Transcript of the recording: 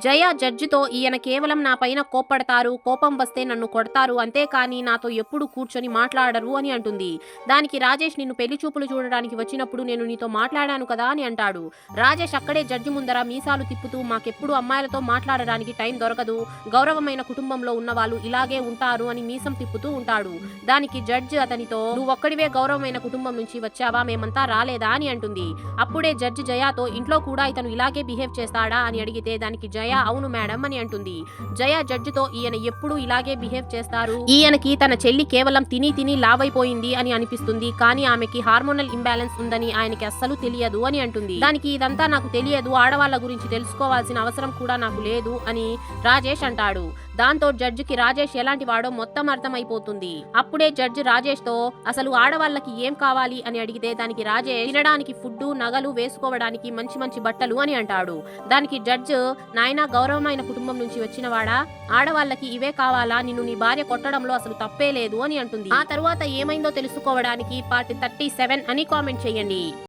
జయ జడ్జితో ఈయన కేవలం నా పైన కోప్పడతారు, కోపం వస్తే నన్ను కొడతారు, అంతేకాని నాతో ఎప్పుడు కూర్చొని మాట్లాడరు అని అంటుంది. దానికి రాజేష్ నిన్ను పెళ్లి చూపులు చూడడానికి వచ్చినప్పుడు నేను నీతో మాట్లాడాను కదా అని అంటాడు. రాజేష్ అక్కడే జడ్జి ముందర మీసాలు తిప్పుతూ మాకెప్పుడు అమ్మాయిలతో మాట్లాడడానికి టైం దొరకదు, గౌరవమైన కుటుంబంలో ఉన్న వాళ్ళు ఇలాగే ఉంటారు అని మీసం తిప్పుతూ ఉంటాడు. దానికి జడ్జి అతనితో నువ్వొక్కడివే గౌరవమైన కుటుంబం నుంచి వచ్చావా, మేమంతా రాలేదా అని అంటుంది. అప్పుడే జడ్జి జయాతో ఇంట్లో కూడా ఇతను ఇలాగే బిహేవ్ చేస్తాడా అని అడిగితే దానికి జయ అవును మేడం అని అంటుంది. జయ జడ్జితో ఈయన ఎప్పుడు ఇలాగే బిహేవ్ చేస్తారు, ఈయనకి తన చెల్లి కేవలం తిని తిని లావైపోయింది అని అనిపిస్తుంది, కానీ ఆమెకి హార్మోనల్ ఇంబ్యాలెన్స్ ఉందని ఆయనకి అస్సలు తెలియదు అని అంటుంది. దానికి ఇదంతా నాకు తెలియదు, ఆడవాళ్ళ గురించి తెలుసుకోవాల్సిన అవసరం కూడా నాకు లేదు అని రాజేష్ అంటాడు. దాంతో జడ్జికి రాజేష్ ఎలాంటి వాడో మొత్తం అర్థమైపోతుంది. అప్పుడే జడ్జి రాజేష్ తో అసలు ఆడవాళ్ళకి ఏం కావాలి అని అడిగితే దానికి రాజేష్ తినడానికి ఫుడ్, నగలు, వేసుకోవడానికి మంచి మంచి బట్టలు అని అంటాడు. దానికి జడ్జి నాయనా గౌరవమైన కుటుంబం నుంచి వచ్చిన వాడా, ఆడవాళ్ళకి ఇవే కావాలా, నిన్ను నీ భార్య కొట్టడంలో అసలు తప్పే లేదు అని అంటుంది. ఆ తరువాత ఏమైందో తెలుసుకోవడానికి పార్ట్ 37 అని కామెంట్ చేయండి.